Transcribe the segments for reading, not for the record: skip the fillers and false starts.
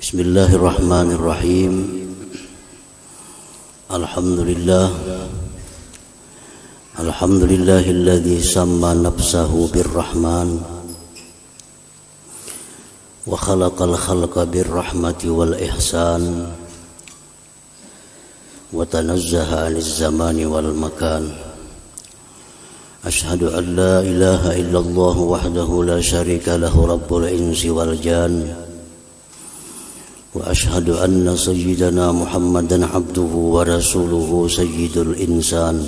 Bismillahirrahmanirrahim. Alhamdulillahilladzi samma nafsahu birrahman wa khalaqal khalqa birrahmati wal ihsan wa tanazzaha 'anil zamani wal makan. Ashhadu an la ilaha illallah wahdahu la syarika lahu rabbul insi wal jan. Wa ashhadu anna sayyidana Muhammadan abduhu wa rasuluhu sayyidul insan.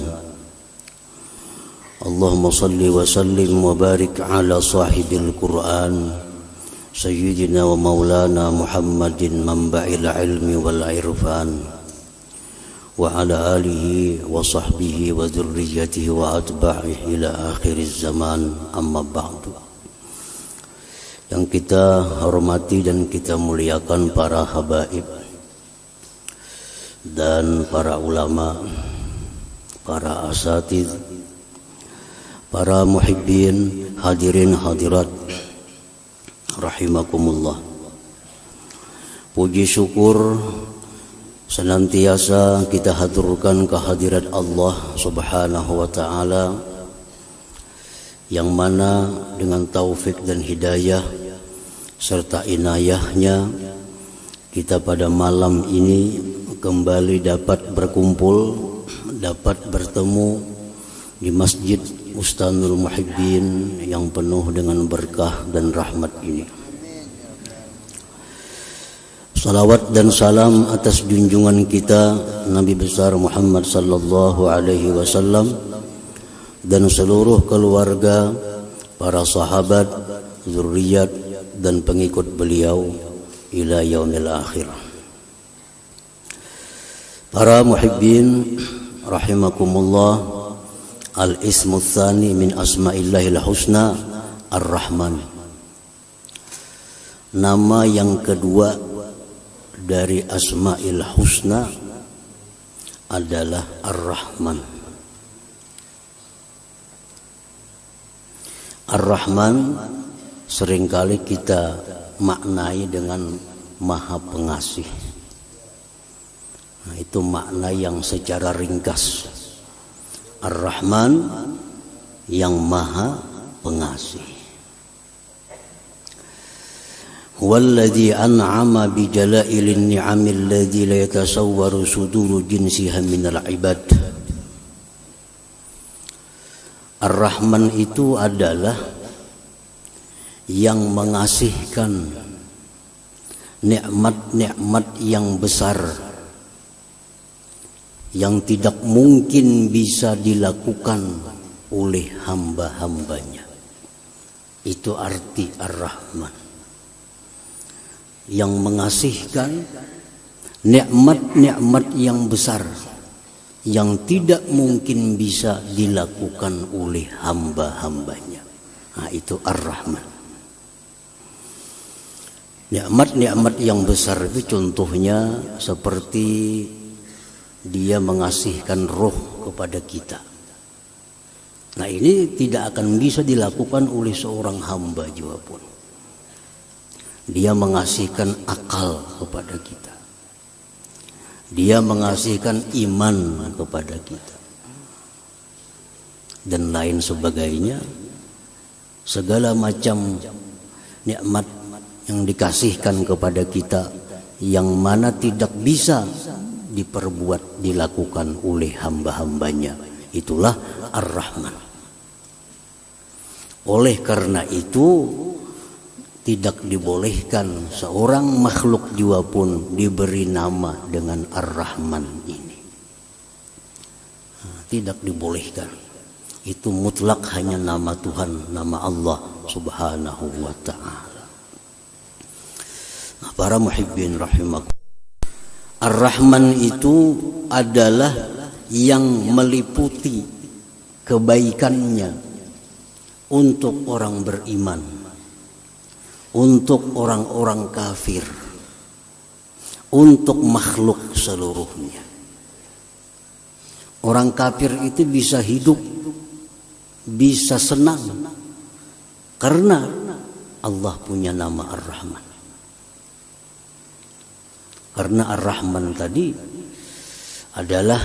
Allahumma salli wa sallim wa barik ala sahibil Qur'an sayyidina wa maulana Muhammadin manba'il ilmi wal irfan wa ala alihi wa sahbihi wa dhurriyyatihi wa atba'ihi ila akhiriz zaman, amma ba'du. Yang kita hormati dan kita muliakan para habaib dan para ulama, para asatidz, para muhibbin, hadirin hadirat rahimakumullah. Puji syukur senantiasa kita haturkan kehadirat Allah Subhanahu wa ta'ala, yang mana dengan taufik dan hidayah serta inayahnya kita pada malam ini kembali dapat berkumpul, dapat bertemu di Masjid Bustanul Muhibbin yang penuh dengan berkah dan rahmat ini. Salawat dan salam atas junjungan kita Nabi besar Muhammad sallallahu alaihi wasallam dan seluruh keluarga, para sahabat, zurriyat dan pengikut beliau ila yaumil akhir. Para muhibbin rahimakumullah, al-ismu tsani min asma'illahil husna ar-rahman. Nama yang kedua dari asma'il husna adalah ar-rahman. Ar-rahman seringkali kita maknai dengan maha pengasih. Nah, itu makna yang secara ringkas. Ar-Rahman yang maha pengasih. Walladzi an'ama bi jala'ilin ni'amil ladzi la yatasawwaru suduru jinsiha minal ibad. Ar-Rahman itu adalah yang mengasihkan nikmat-nikmat yang besar yang tidak mungkin bisa dilakukan oleh hamba-hambanya. Itu arti Ar-Rahman, yang mengasihkan nikmat-nikmat yang besar yang tidak mungkin bisa dilakukan oleh hamba-hambanya. Nah, itu Ar-Rahman. Nikmat-nikmat yang besar itu contohnya seperti dia mengasihkan roh kepada kita. Nah, ini tidak akan bisa dilakukan oleh seorang hamba juga pun. Dia mengasihkan akal kepada kita. Dia mengasihkan iman kepada kita. Dan lain sebagainya. Segala macam nikmat yang dikasihkan kepada kita yang mana tidak bisa dilakukan oleh hamba-hambanya, itulah Ar-Rahman. Oleh karena itu tidak dibolehkan seorang makhluk jiwa pun diberi nama dengan Ar-Rahman ini. Tidak dibolehkan. Itu mutlak hanya nama Tuhan, nama Allah Subhanahu wa ta'ala. Para muhibbin rahimakum, Ar-Rahman itu adalah yang meliputi kebaikannya untuk orang beriman, untuk orang-orang kafir, untuk makhluk seluruhnya. Orang kafir itu bisa hidup, bisa senang karena Allah punya nama Ar-Rahman. Karena Ar-Rahman tadi adalah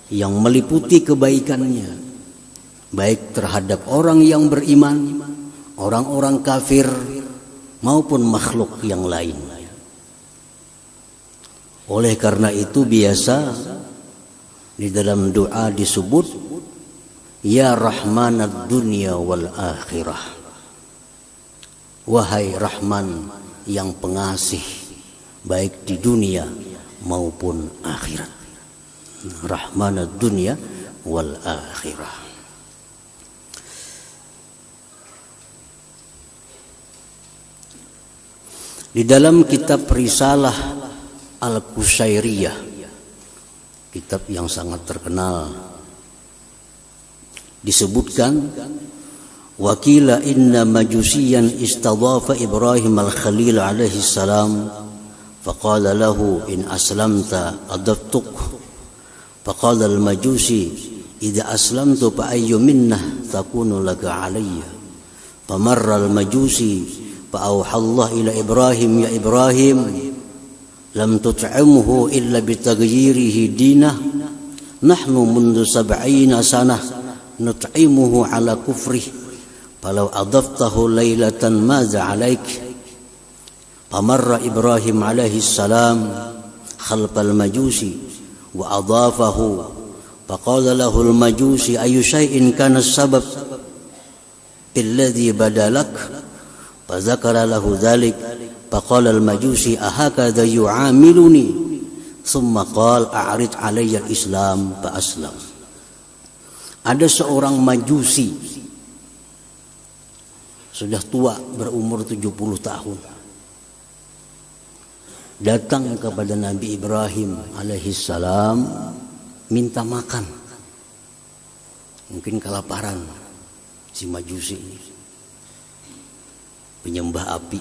yang meliputi kebaikannya, baik terhadap orang yang beriman, orang-orang kafir, maupun makhluk yang lain. Oleh karena itu biasa di dalam doa disebut Ya Rahmanad Dunya wal Akhirah, wahai Rahman yang pengasih baik di dunia maupun akhirat. Rahmanad Dunya wal Akhirah. Di dalam kitab Risalah Al-Qusairiyah, kitab yang sangat terkenal, disebutkan wakila inna majusiyan istadhafa Ibrahim al-Khalil alaihi salam faqala lahu in aslamta adaftuk faqala al-majusi idza aslamtu fa ayyu minnah takunu laka alayya famarra al-majusi fa awha Allah ila Ibrahim ya Ibrahim lam tut'imhu illa bitaghyirihi dinah nahnu mundu 70 sanah nut'imuhu ala kufrih falau adaftahu laylatan maza alaik famarra Ibrahim alaihi salam khalfal majusi wa adafahu faqala lahu al majusi ayu shay'in kana sabab alladhi badalak fadzakara lahu dhalik faqala al majusi ahakadha yu'amiluni thumma qala a'rid alayya al islam fa aslam. Ada seorang majusi sudah tua, berumur 70 tahun, datang kepada Nabi Ibrahim alaihissalam minta makan. Mungkin kelaparan si majusi ini, penyembah api,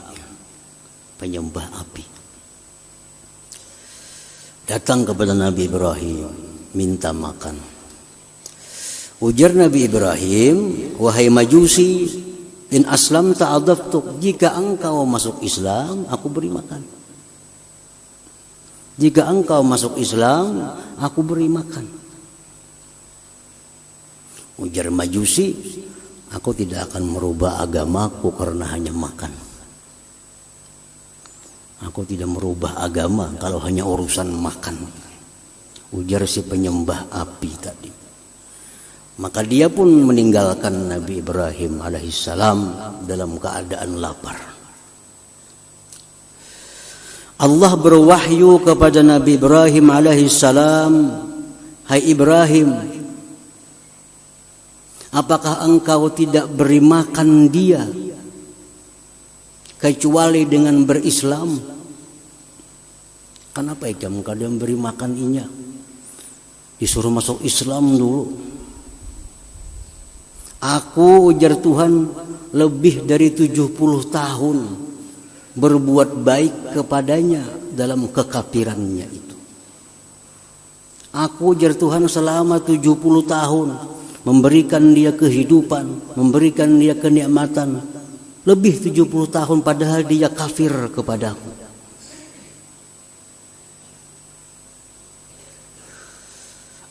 datang kepada Nabi Ibrahim minta makan. Ujar Nabi Ibrahim, wahai majusi, in aslamta adaftuk, jika engkau masuk Islam, aku beri makan. Jika engkau masuk Islam, aku beri makan. Ujar majusi, aku tidak akan merubah agamaku karena hanya makan. Aku tidak merubah agama kalau hanya urusan makan. Ujar si penyembah api tadi. Maka dia pun meninggalkan Nabi Ibrahim alaihissalam dalam keadaan lapar. Allah berwahyu kepada Nabi Ibrahim alaihissalam, hai Ibrahim, apakah engkau tidak beri makan dia kecuali dengan berislam? Kenapa kamu kadang beri makan inya? Disuruh masuk Islam dulu. Aku, ujar Tuhan, lebih dari 70 tahun berbuat baik kepadanya dalam kekafirannya itu. Aku, ujar Tuhan, selama 70 tahun memberikan dia kehidupan, memberikan dia kenikmatan. Lebih 70 tahun padahal dia kafir kepadaku.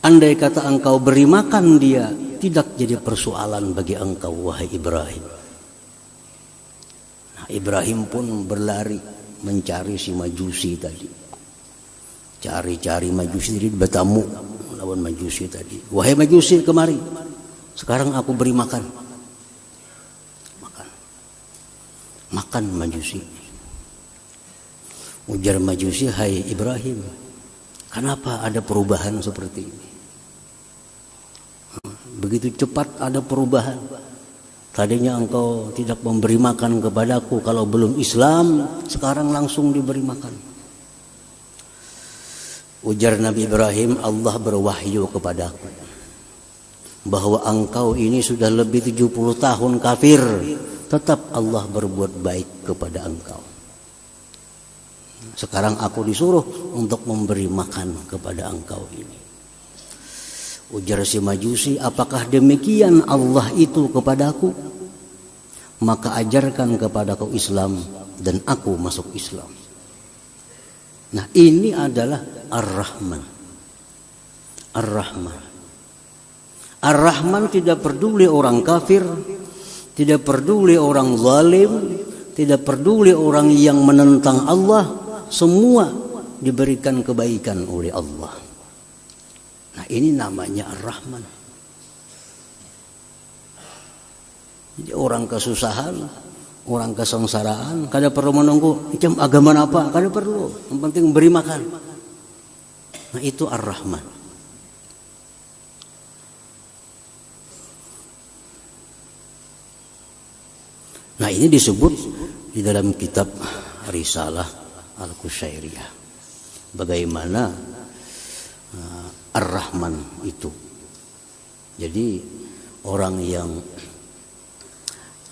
Andai kata engkau beri makan dia, tidak jadi persoalan bagi engkau, wahai Ibrahim. Nah, Ibrahim pun berlari mencari si majusi tadi. Cari-cari majusi tadi, bertamu lawan majusi tadi. Wahai majusi, kemari. Sekarang aku beri makan. Makan majusi. Ujar majusi, hai Ibrahim, kenapa ada perubahan seperti ini? Begitu cepat ada perubahan. Tadinya engkau tidak memberi makan kepadaku kalau belum Islam, sekarang langsung diberi makan. Ujar Nabi Ibrahim, Allah berwahyu kepadaku bahwa engkau ini sudah lebih 70 tahun kafir, tetap Allah berbuat baik kepada engkau. Sekarang aku disuruh untuk memberi makan kepada engkau ini. Ujar si majusi, apakah demikian Allah itu kepadaku? Maka ajarkan kepadaku Islam dan aku masuk Islam. Nah, ini adalah Ar-Rahman. Ar-Rahman. Ar-Rahman tidak peduli orang kafir, tidak peduli orang zalim, tidak peduli orang yang menentang Allah, semua diberikan kebaikan oleh Allah. Nah, ini namanya Ar-Rahman. Jadi orang kesusahan, orang kesengsaraan, kada perlu menunggu macam agama apa, kada perlu. Yang penting beri makan. Nah, itu Ar-Rahman. Nah, ini disebut di dalam kitab Risalah Al-Qusyairiyah. Bagaimana Ar-Rahman itu. Jadi orang yang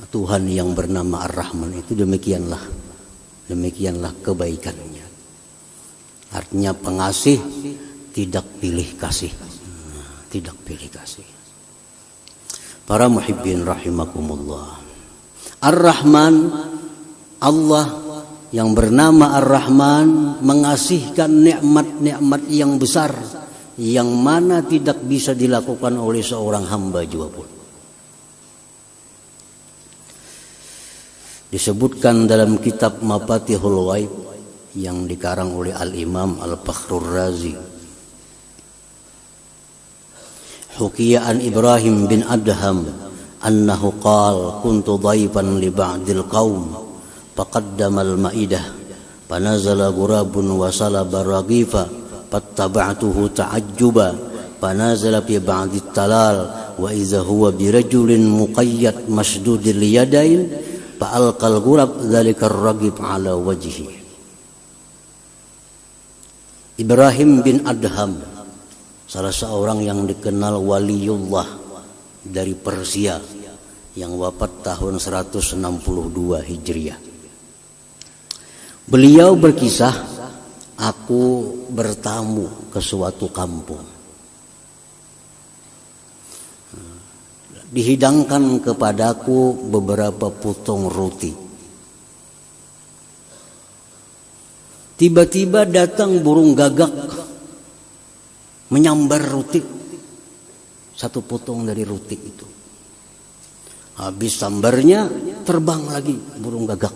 Tuhan yang bernama Ar-Rahman itu demikianlah kebaikannya. Artinya pengasih, tidak pilih kasih. Tidak pilih kasih. Para muhibbin rahimakumullah. Ar-Rahman, Allah yang bernama Ar-Rahman mengasihkan nikmat-nikmat yang besar yang mana tidak bisa dilakukan oleh seorang hamba juga pun. Disebutkan dalam kitab Mafatihul Ghaib yang dikarang oleh Al-Imam Al-Fakhrur Razi. Hukiya an Ibrahim bin Adham annahu qala kuntu dhaifan li ba'dil qaum faqaddama al-ma'idah fanazala ghurabun wa salaba raghifa fattaba'tuhu ta'ajjuba fanazala fi ba'dit talal wa idza huwa birajulin muqayyad masdudil yadain fa'alqal ghurab dzalika ar-raghib ala wajhi. Ibrahim bin Adham, salah seorang yang dikenal waliullah dari Persia yang wafat tahun 162 Hijriah. Beliau berkisah, aku bertamu ke suatu kampung. Dihidangkan kepadaku beberapa potong roti. Tiba-tiba datang burung gagak menyambar roti. Satu potong dari roti itu. Habis sambarnya terbang lagi burung gagak.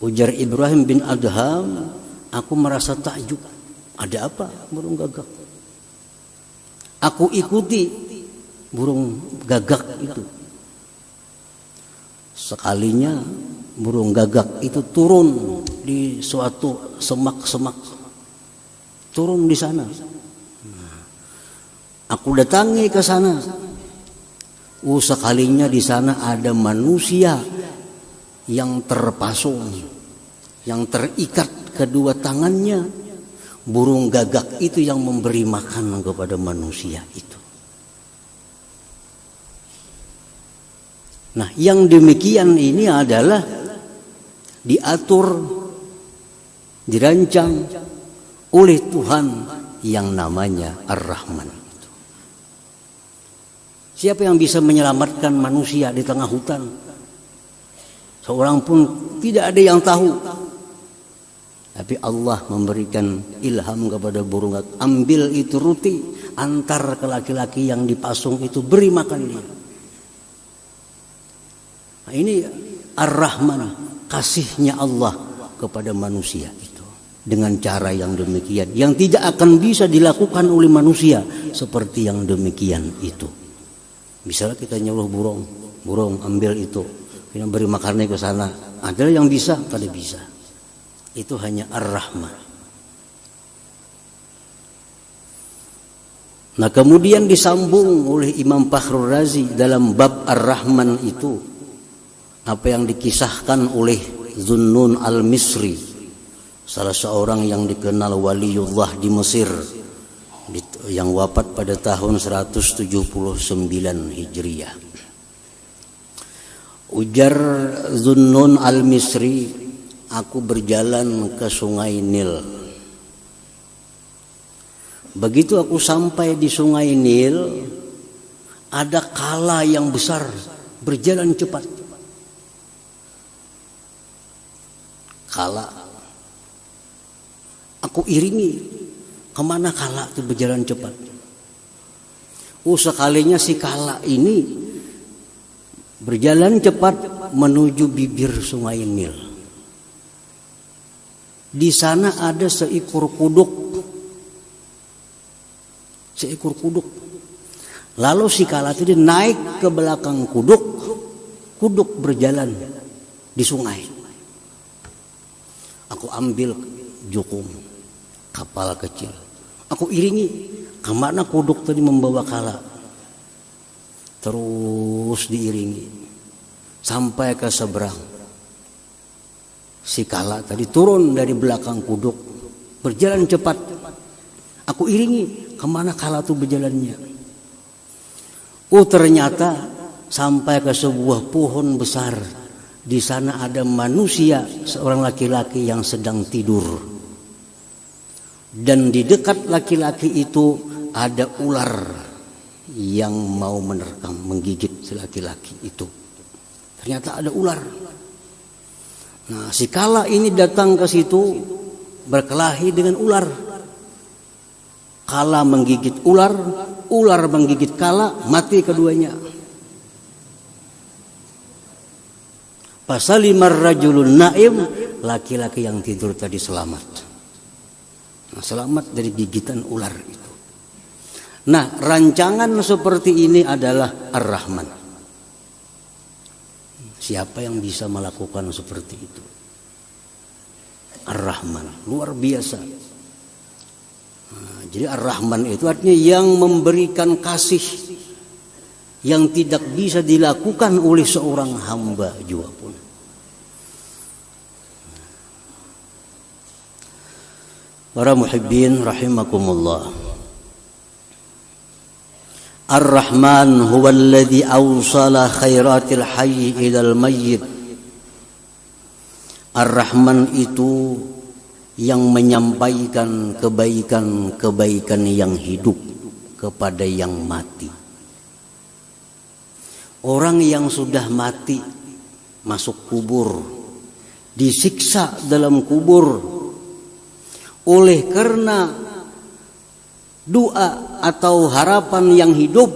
Ujar Ibrahim bin Adham, aku merasa takjub. Ada apa burung gagak? Aku ikuti burung gagak itu. Sekalinya burung gagak itu turun di suatu semak-semak. Turun di sana. Aku datangi ke sana. Sekalinya di sana ada manusia yang terpasung, yang terikat kedua tangannya. Burung gagak itu yang memberi makan kepada manusia itu. Nah, yang demikian ini adalah diatur, dirancang oleh Tuhan yang namanya Ar-Rahman. Siapa yang bisa menyelamatkan manusia di tengah hutan? Seorang pun tidak ada yang tahu. Tapi Allah memberikan ilham kepada burung gagak. Ambil itu roti, antar ke laki-laki yang dipasung itu, beri makan dia. Nah, ini Ar-Rahman, kasihnya Allah kepada manusia itu. Dengan cara yang demikian, yang tidak akan bisa dilakukan oleh manusia seperti yang demikian itu. Misalnya kita nyuruh burung ambil itu, kita beri makannya ke sana. Ada yang bisa, kada bisa. Itu hanya Ar-Rahman. Nah, kemudian disambung oleh Imam Fakhrur Razi dalam bab Ar-Rahman itu, apa yang dikisahkan oleh Zunnun al-Misri, salah seorang yang dikenal waliullah di Mesir, yang wafat pada tahun 179 Hijriah. Ujar Zunnun al-Misri, aku berjalan ke sungai Nil. Begitu aku sampai di sungai Nil, ada kala yang besar berjalan cepat. Kala Aku iringi kemana kala itu berjalan cepat. Sekalinya si kala ini berjalan cepat menuju bibir sungai Nil. Di sana ada seekor kuduk. Lalu si kala itu naik ke belakang kuduk. Kuduk berjalan di sungai. Aku ambil jukung kapal kecil. Aku iringi kemana kuduk tadi membawa kala. Terus diiringi sampai ke seberang. Si kala tadi turun dari belakang kuduk, berjalan cepat. Aku iringi kemana kala itu berjalannya. Ternyata sampai ke sebuah pohon besar. Di sana ada manusia, seorang laki-laki yang sedang tidur. Dan di dekat laki-laki itu ada ular yang mau menerkam, menggigit si laki-laki itu. Ternyata ada ular. Nah, si kala ini datang ke situ berkelahi dengan ular. Kala menggigit ular, ular menggigit kala, mati keduanya. Pasalimar rajulun naim, laki-laki yang tidur tadi selamat. Nah, selamat dari gigitan ular itu. Nah, rancangan seperti ini adalah Ar-Rahman. Siapa yang bisa melakukan seperti itu? Ar-Rahman, luar biasa. Nah, jadi Ar-Rahman itu artinya yang memberikan kasih yang tidak bisa dilakukan oleh seorang hamba juga pun. Para muhibbin rahimakumullah. Ar-Rahman huwa alladhi awsala khairatil hayy ilal mayyit. Ar-Rahman itu yang menyampaikan kebaikan-kebaikan yang hidup kepada yang mati. Orang yang sudah mati masuk kubur, disiksa dalam kubur. Oleh karena doa atau harapan yang hidup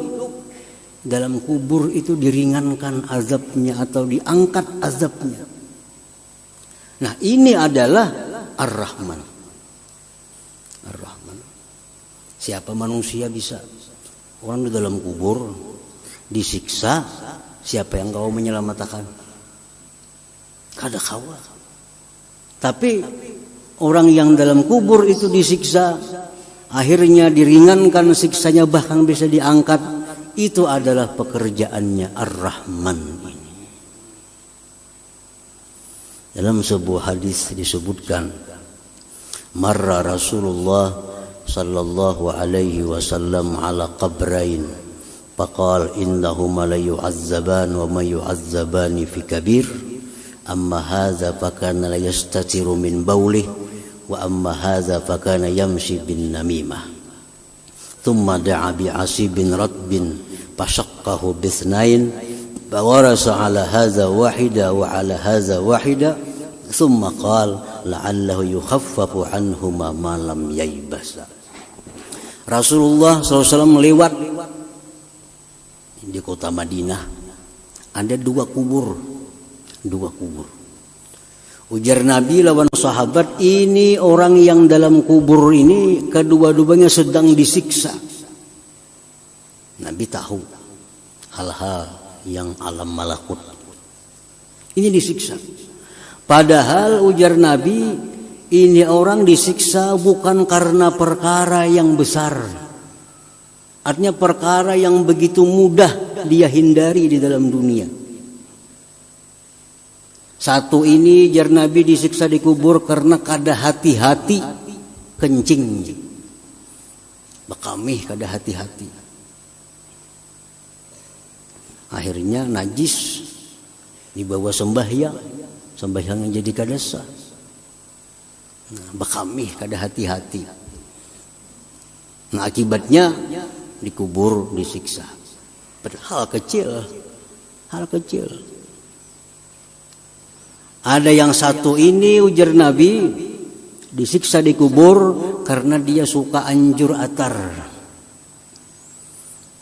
dalam kubur itu diringankan azabnya atau diangkat azabnya. Nah, ini adalah Ar-Rahman. Ar-Rahman. Siapa manusia bisa? Orang di dalam kubur disiksa, siapa yang kau menyelamatkan? Kada kawa. Tapi orang yang dalam kubur itu disiksa, akhirnya diringankan siksanya, bahkan bisa diangkat. Itu adalah pekerjaannya Ar-Rahman ini. Dalam sebuah hadis disebutkan, marra Rasulullah sallallahu alaihi wasallam ala qabrain, faqal innahuma la yu'azzaban wa ma yu'azzabani fi kabir, amma hadza fakana la yastatiru min bawlihi wa amma hadza fakana yamshi bin namimah. Thumma da'a bi 'asibin ratbin fashaqqahu bithnain fawarasa 'ala hadza wahida wa 'ala hadza wahida thumma qala la'allahu yukhaffafu 'anhuma ma lam yaybasa. Rasulullah SAW lewat di kota Madinah, ada dua kubur. Ujar Nabi lawan sahabat, ini orang yang dalam kubur ini kedua-duanya sedang disiksa. Nabi tahu hal-hal yang alam malakut. Ini disiksa. Padahal ujar Nabi, ini orang disiksa bukan karena perkara yang besar. Artinya perkara yang begitu mudah dia hindari di dalam dunia. Satu ini jar Nabi disiksa di kubur karena kada hati-hati kencing. Bekamih kada hati-hati. Akhirnya najis dibawa sembahyang yang jadi kada sah. Nah, bekamih kada hati-hati. Nah, akibatnya dikubur, disiksa. Hal kecil. Ada yang satu ini ujar Nabi, Disiksa di kubur karena dia suka anjur atar.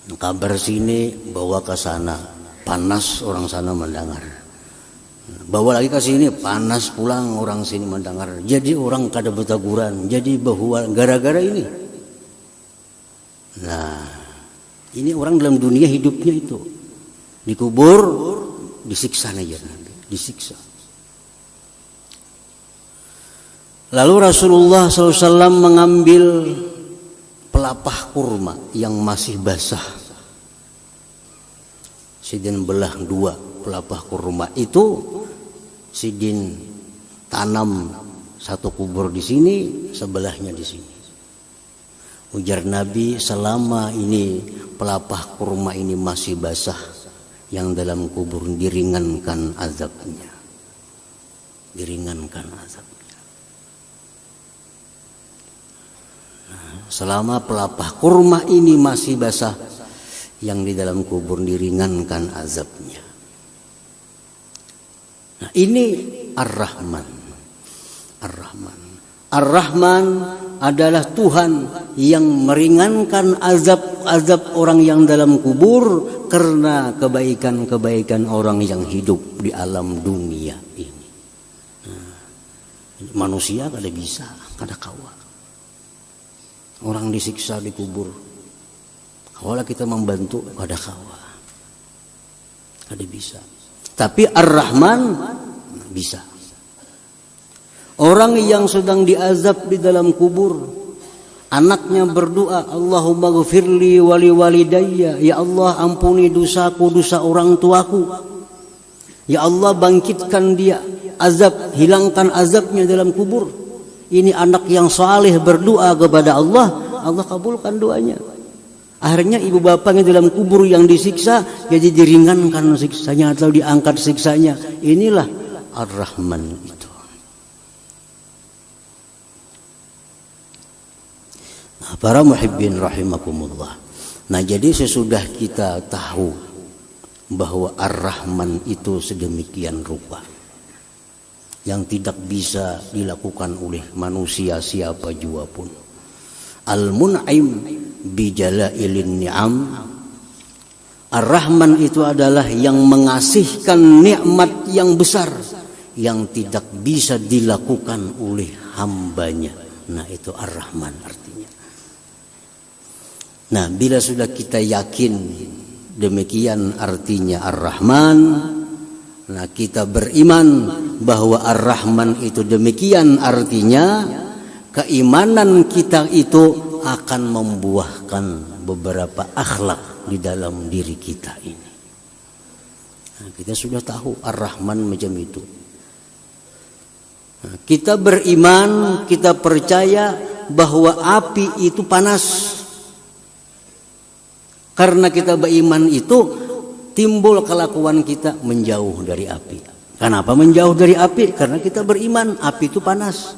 Kabar sini bawa ke sana, panas orang sana mendengar. Bawa lagi ke sini, panas pulang orang sini mendengar. Jadi orang kada bertaguran, jadi bahwa gara-gara ini. Nah, ini orang dalam dunia hidupnya itu. Dikubur, disiksa aja nanti, disiksa. Lalu Rasulullah SAW mengambil pelapah kurma yang masih basah. Sidin belah dua pelapah kurma itu, Sidin tanam satu kubur di sini, sebelahnya di sini. Ujar Nabi, selama ini pelapah kurma ini masih basah, yang dalam kubur diringankan azabnya. Diringankan azabnya. Selama pelapah kurma ini masih basah, yang di dalam kubur diringankan azabnya. Nah, ini Ar-Rahman. Ar-Rahman. Ar-Rahman adalah Tuhan yang meringankan azab-azab orang yang dalam kubur karena kebaikan-kebaikan orang yang hidup di alam dunia ini. Nah, manusia kada bisa, kada kawa. Orang disiksa di kubur, kalau kita membantu kada kawa, kada bisa. Tapi Ar-Rahman bisa. Orang yang sedang diazab di dalam kubur, anaknya berdoa, Allahumma ghfirli wali walidayya, ya Allah ampuni dosaku, dosa orang tuaku. Ya Allah bangkitkan dia, azab, hilangkan azabnya dalam kubur. Ini anak yang saleh berdoa kepada Allah, Allah kabulkan doanya. Akhirnya ibu bapaknya dalam kubur yang disiksa, jadi diringankan siksanya atau diangkat siksanya. Inilah Ar-Rahman itu. Nah, para muhibbin rahimakumullah. Nah, jadi sesudah kita tahu bahwa Ar-Rahman itu sedemikian rupa, yang tidak bisa dilakukan oleh manusia siapa jua pun. Al-Mun'im bijalailin ni'am. Ar-Rahman itu adalah yang mengasihkan nikmat yang besar yang tidak bisa dilakukan oleh hambanya. Nah, itu Ar-Rahman artinya. Nah, bila sudah kita yakin demikian artinya Ar-Rahman, nah kita beriman bahwa Ar-Rahman itu demikian artinya, keimanan kita itu akan membuahkan beberapa akhlak di dalam diri kita ini. Nah, kita sudah tahu Ar-Rahman macam itu. Nah, kita beriman, kita percaya bahwa api itu panas. Karena kita beriman itu, timbul kelakuan kita menjauh dari api. Kenapa menjauh dari api? Karena kita beriman, api itu panas,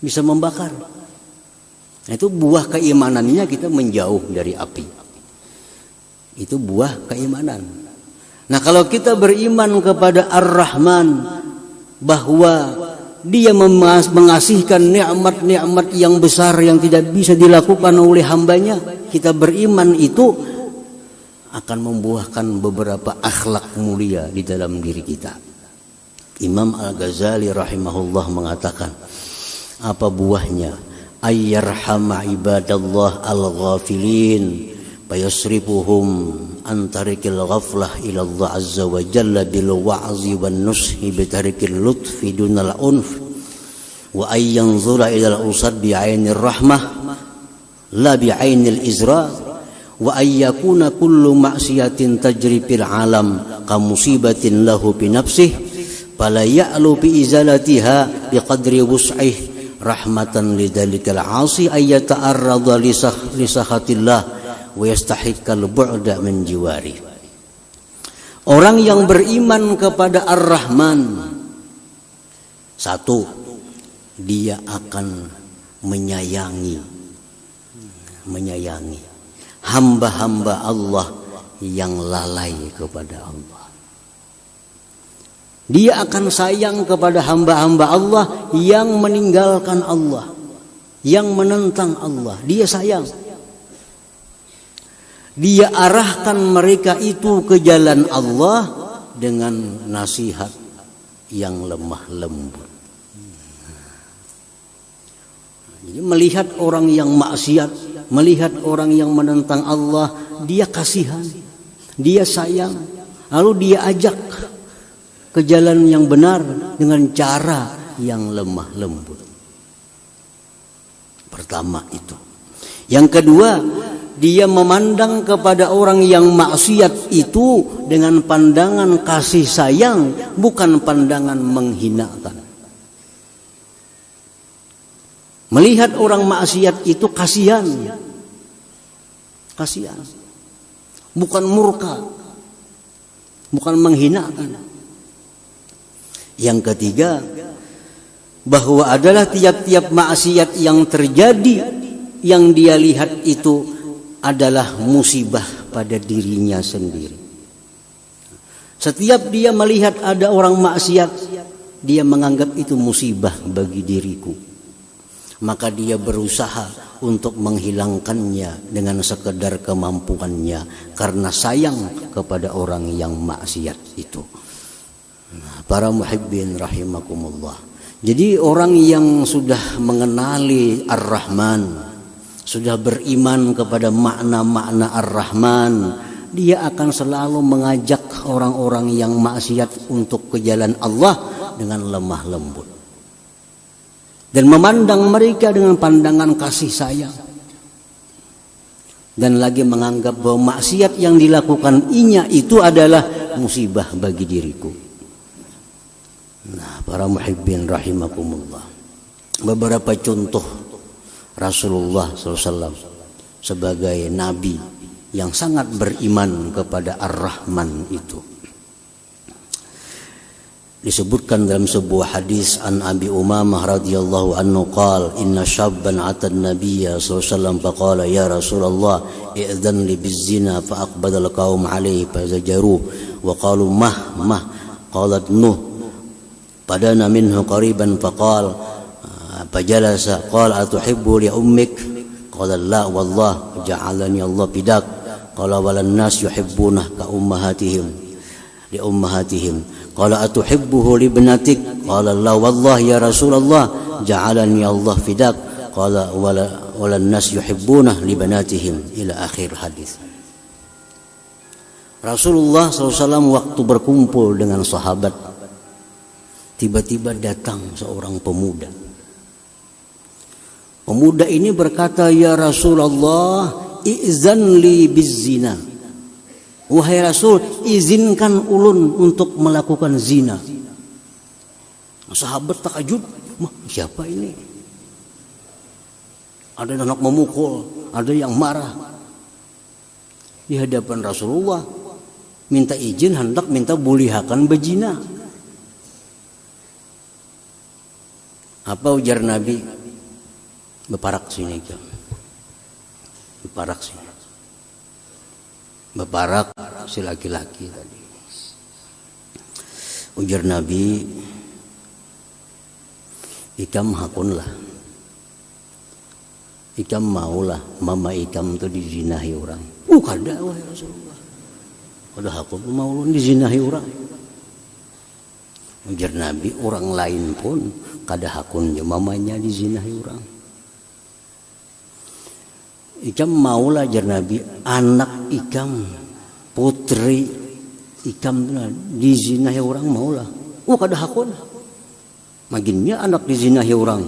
bisa membakar. Nah, itu buah keimanannya kita menjauh dari api. Itu buah keimanan. Nah, kalau kita beriman kepada Ar-Rahman, bahwa dia mengasihkan nikmat-nikmat yang besar yang tidak bisa dilakukan oleh hambanya, kita beriman itu akan membuahkan beberapa akhlak mulia di dalam diri kita. Imam Al-Ghazali rahimahullah mengatakan, apa buahnya? Ayyarhama ibadallah al-ghafilin fayasrifuhum an tarikil ghaflah ila Allah azza wa jalla bil wa'zi wan nushi bi tarikil lutfi dunal unf wa ayyanzura ila al-usad bi 'ainir rahmah la bi 'ainil izra wa ayyakuna kullu ma'siyatin tajri fil alam ka musibatin lahu bi nafsihi fala ya'lu bi izalatiha bi qadri wus'ihi rahmatan lidzalikal 'asi ayyata'arrada li sakhatillah wa yastahiqqal bu'da min jiwari. Orang yang beriman kepada Ar-Rahman, satu, dia akan menyayangi hamba-hamba Allah yang lalai kepada Allah. Dia akan sayang kepada hamba-hamba Allah yang meninggalkan Allah, yang menentang Allah. Dia sayang. Dia arahkan mereka itu ke jalan Allah dengan nasihat yang lemah lembut. Jadi melihat orang yang maksiat, melihat orang yang menentang Allah, dia kasihan, dia sayang, lalu dia ajak ke jalan yang benar dengan cara yang lemah lembut. Pertama itu. Yang kedua, dia memandang kepada orang yang maksiat itu dengan pandangan kasih sayang, bukan pandangan menghinakan. Melihat orang maksiat itu kasihan. Kasihan. Bukan murka. Bukan menghinakan. Yang ketiga, bahwa adalah tiap-tiap maksiat yang terjadi, yang dia lihat itu adalah musibah pada dirinya sendiri. Setiap dia melihat ada orang maksiat, dia menganggap itu musibah bagi diriku. Maka dia berusaha untuk menghilangkannya dengan sekedar kemampuannya, karena sayang kepada orang yang maksiat itu. Para muhibbin rahimakumullah. Jadi orang yang sudah mengenali Ar-Rahman, sudah beriman kepada makna-makna Ar-Rahman, dia akan selalu mengajak orang-orang yang maksiat untuk ke jalan Allah dengan lemah lembut. Dan memandang mereka dengan pandangan kasih sayang. Dan lagi menganggap bahwa maksiat yang dilakukan inya itu adalah musibah bagi diriku. Nah, para muhibbin rahimakumullah. Beberapa contoh Rasulullah SAW sebagai nabi yang sangat beriman kepada Ar-Rahman itu. Disebutkan dalam sebuah hadis an Abi Umamah radhiyallahu anhu qala inna syabban ata an-nabiyya sallallahu alaihi wasallam faqala ya Rasulullah i'dhan li biz-zina fa aqbala al-qaum alayhi fazajaru wa qalu mah qalat nuh padana minhu qariban faqala fajalasa qala atuhibbu li ummik qala la wallah ja'alani Allah bidak qala walan nas yuhibbuna ka ummahatihim li ummahatihim qala atuhibbuhu li ibnatik qala la wallah ya Rasulullah ja'alani Allah fidak qala wala nas yuhibbuna li banatihim ila akhir hadis. Rasulullah SAW waktu berkumpul dengan sahabat, tiba-tiba datang seorang pemuda. Pemuda ini berkata, ya Rasulullah i'zan li bizzina. Wahai Rasul, izinkan ulun untuk melakukan zina. Sahabat takjub, siapa ini? Ada anak memukul, ada yang marah. Di hadapan Rasulullah, minta izin, hendak minta bulihakan bezina. Apa ujar Nabi? Beparak sini, beparak sini. Beparak si laki-laki tadi. Ujar Nabi, ikam hakunlah, ikam maulah mama ikam tu dizinahi orang. Kada wahai Rasulullah, kada hakun mau dizinahi orang. Ujar Nabi, orang lain pun kada hakunnya mamanya dizinahi orang. Ikam maulah jar Nabi, anak ikam, putri ikam dizinahi orang maulah. Kada hakun. Maginnya anak dizinahi orang.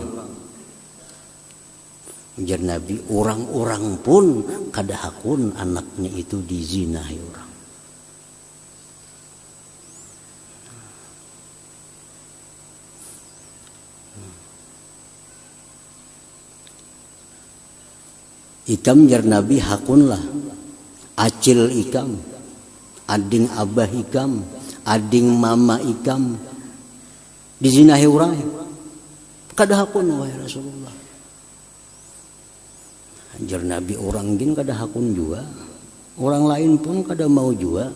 Jar Nabi, orang-orang pun kada hakun anaknya itu dizinahi orang. Ikam jar Nabi hakunlah, acil ikam, ading abah ikam, ading mama ikam dizinahi orang. Kada hakun wahai Rasulullah. Jar Nabi, orang gin kada hakun juga, orang lain pun kada mau juga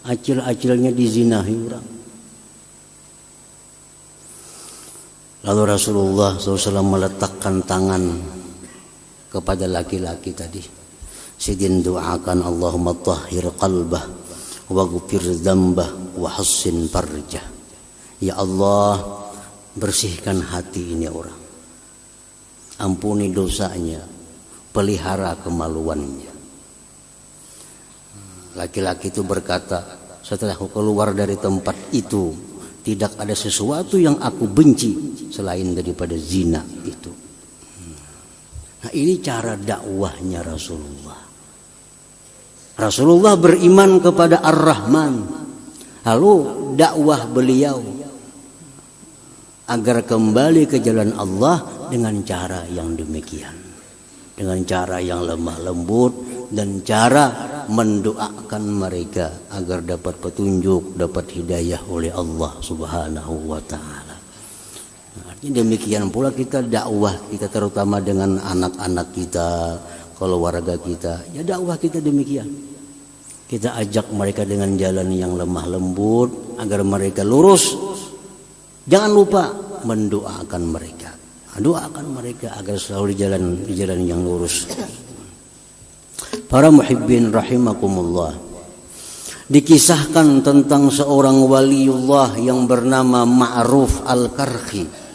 acil-acilnya dizinahi orang. Lalu Rasulullah SAW meletakkan tangan kepada laki-laki tadi. Sidin doakan, Allahumma tahhir qalbah waghfir dzambah wa hassin farjah. Ya Allah, bersihkan hati ini orang, ampuni dosanya, pelihara kemaluannya. Laki-laki itu berkata, setelah aku keluar dari tempat itu, tidak ada sesuatu yang aku benci selain daripada zina itu. Nah, ini cara dakwahnya Rasulullah. Rasulullah beriman kepada Ar-Rahman. Lalu dakwah beliau agar kembali ke jalan Allah dengan cara yang demikian. Dengan cara yang lemah lembut dan cara mendoakan mereka agar dapat petunjuk, dapat hidayah oleh Allah Subhanahu wa taala. Artinya demikian pula kita dakwah kita, terutama dengan anak-anak kita, keluarga kita, ya dakwah kita demikian. Kita ajak mereka dengan jalan yang lemah lembut agar mereka lurus. Jangan lupa mendoakan mereka. Doakan mereka agar selalu di jalan yang lurus. Para muhibbin rahimakumullah. Dikisahkan tentang seorang waliullah yang bernama Ma'ruf Al-Karhi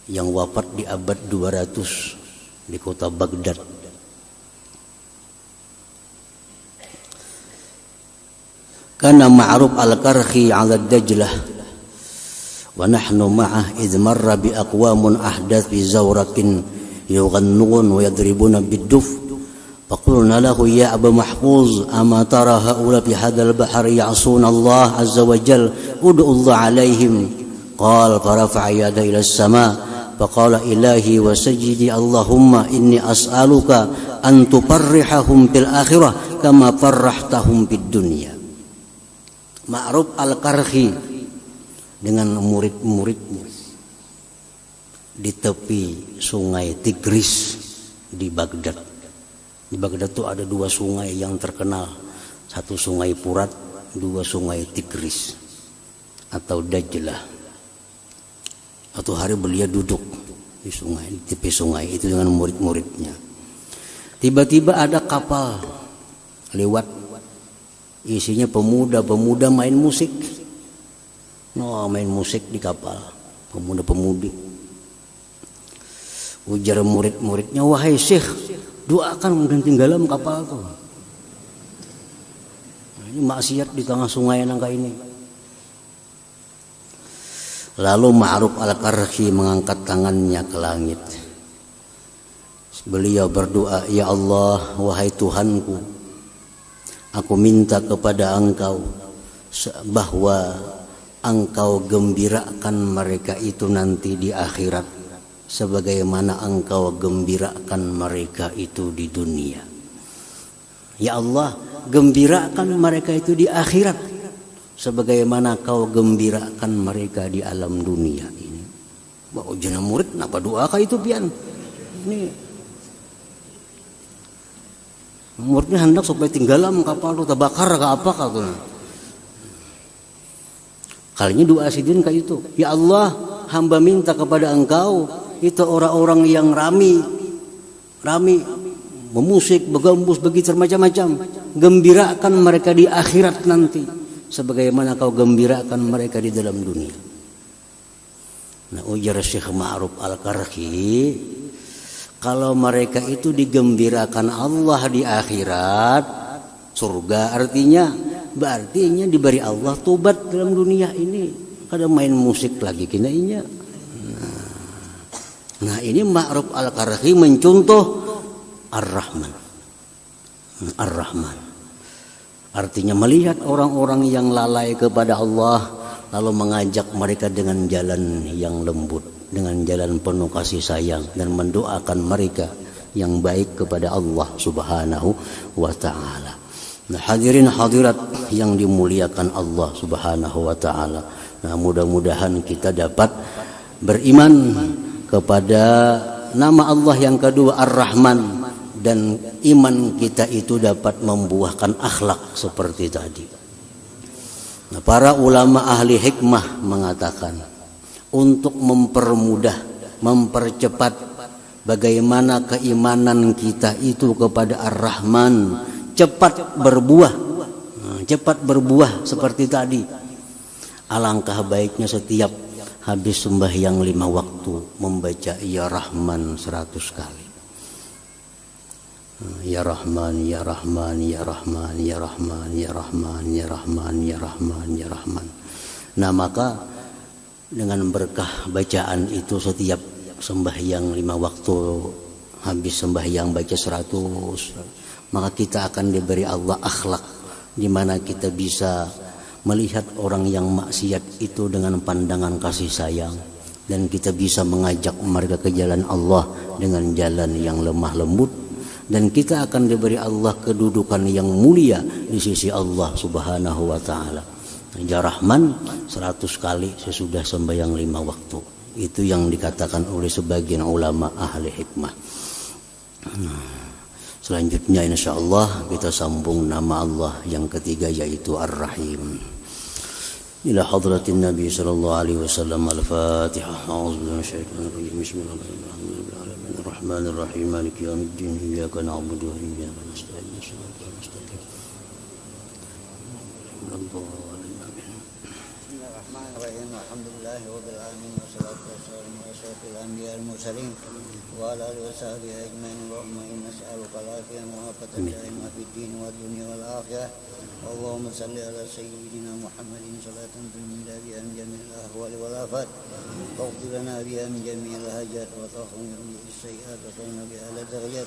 yang wafat di abad 200 di kota Baghdad. Kana Ma'ruf Al-Karhi 'ala Dajlah wa nahnu ma'ah idh marra bi aqwamun ahdath bi zawratin yughannun wa yadribuna bid-duf faqulna lahu ya Aba Mahfuz ama tara haula fi hadzal bahri ya'suna Allah azza wa jalla ud'u Allah 'alaihim qala farafa'a yada ila as-sama' faqala ilahi wa sajidi Allahumma inni as'aluka an tufarrihahum fil akhirah kama farrahtahum fid dunya. Ma'ruf Al-Karhi dengan murid-muridnya di tepi sungai Tigris di Baghdad. Di Baghdad itu ada dua sungai yang terkenal, satu sungai Furat, dua sungai Tigris atau Dajlah. Suatu hari beliau duduk di sungai, di tepi sungai itu dengan murid-muridnya. Tiba-tiba ada kapal lewat, isinya pemuda-pemuda main musik. Main musik di kapal, pemuda-pemudi. Ujar murid-muridnya, wahai Syekh, doakan dan tenggelam kapal itu. Ini maksiat di tengah sungai nangka ini. Lalu Ma'ruf Al-Karhi mengangkat tangannya ke langit. Beliau berdoa, ya Allah, wahai Tuhanku, aku minta kepada Engkau bahwa Engkau gembirakan mereka itu nanti di akhirat sebagaimana Engkau gembirakan mereka itu di dunia. Ya Allah, gembirakan mereka itu di akhirat sebagaimana Kau gembirakan mereka di alam dunia ini. Wah, ujian murid kenapa doa kah itu pian? Ini muridnya hendak supaya tinggalam kapal itu terbakar ke apa kah tuh? Kalinya doa sidin kayak itu. Ya Allah, hamba minta kepada Engkau itu orang-orang yang rami memusik, begembus, begitu macam-macam. Gembirakan mereka di akhirat nanti sebagaimana Kau gembirakan mereka di dalam dunia. Nah, ujar Syekh Ma'ruf Al-Karhi, kalau mereka itu digembirakan Allah di akhirat, surga artinya diberi Allah tobat dalam dunia ini. Kada main musik lagi kena inya. Nah, ini Ma'ruf Al-Karhi mencontoh Ar-Rahman. Ar-Rahman artinya melihat orang-orang yang lalai kepada Allah lalu mengajak mereka dengan jalan yang lembut, dengan jalan penuh kasih sayang dan mendoakan mereka yang baik kepada Allah Subhanahu wa taala. Nah, hadirin hadirat yang dimuliakan Allah Subhanahu wa taala. Nah, mudah-mudahan kita dapat beriman kepada nama Allah yang kedua Ar-Rahman dan iman kita itu dapat membuahkan akhlak seperti tadi. Nah, para ulama ahli hikmah mengatakan, untuk mempermudah, mempercepat bagaimana keimanan kita itu kepada Ar-Rahman cepat berbuah seperti tadi. Alangkah baiknya setiap habis sembahyang 5 waktu membaca Ya Rahman 100 kali. Ya Rahman, Ya Rahman, Ya Rahman, Ya Rahman, Ya Rahman, Ya Rahman, Ya Rahman, Ya Rahman. Nah, maka dengan berkah bacaan itu setiap sembahyang 5 waktu habis sembahyang baca 100, maka kita akan diberi Allah akhlak di mana kita bisa melihat orang yang maksiat itu dengan pandangan kasih sayang, dan kita bisa mengajak mereka ke jalan Allah dengan jalan yang lemah lembut, dan kita akan diberi Allah kedudukan yang mulia di sisi Allah Subhanahu wa taala. Ya Rahman 100 kali sesudah sembahyang 5 waktu. Itu yang dikatakan oleh sebagian ulama ahli hikmah. Selanjutnya insyaallah kita sambung nama Allah yang ketiga, yaitu Ar-Rahim. Ila hadratin Nabi sallallahu alaihi wasallam. Al-Fatihah. A'udzubillahi minasyaitonir rajim. Bismillahirrahmanirrahim. Ar-Rahmanir Rahim. Maliki yaumiddin. Iyyaka na'budu wa iyyaka nasta'in. Shiratal mustaqim. Bismillahirrahmanirrahim. Alhamdulillahi rabbil alamin. Wassalatu wassalamu ala asyrafil anbiya'il mursalin wa ala alihi washabihi ajmain. Allahumma inna nas'aluka al-afiyata wa al-afata daima fid din wad dunya wal akhirah. Allahumma salli ala sayyidina Muhammadin salatan tunjina biha min jami'il ahwali wal afat, waghfir lana biha min jami'il hajat, wa tahfirna biha as-sayyi'at, wa qina biha al-darajat,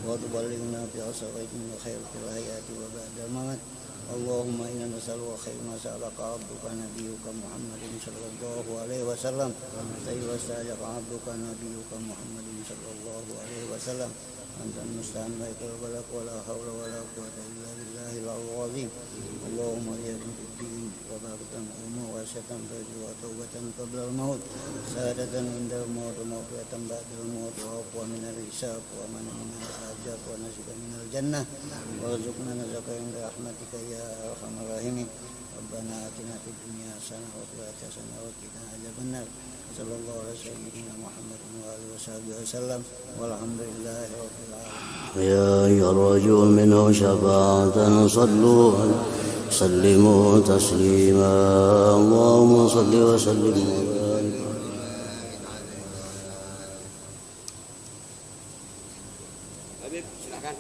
wa tuballighna biha sawaitin khair fil hayati wa ba'da al-mamat. Allahumma inna nas'aluka khairan ma sa'alaka 'abduka nabiyyuka Muhammadin sallallahu alaihi wasallam, wa sa'alaka 'abduka nabiyyuka Muhammadin sallallahu alaihi wasallam. Antal musta'an baikal balak wala hawla wala quwwata illa billahil azim. Allahumma yahdini fid din wa barakatan umma wa syatan wa taubatan qabla al-maut, sa'adatan indal maut wa mawqatan ba'dal maut, wa afwan min al-hisab wa man min al-ajab wa nasiban min al-jannah, wa rizqna nazaka min rahmatika ya arhamar rahimin. Rabbana atina fid dunya hasanah wa fil akhirati hasanah wa qina adzabannar. Sallallahu alaihi sayyidina Muhammadin wa alihi wasallam. Walhamdulillahi rabbil alamin. Ya ayyuhar-rajul minhu syafa'atan sallu sallimu taslima. Allahumma salli wa sallim wa barik. Habib silakan.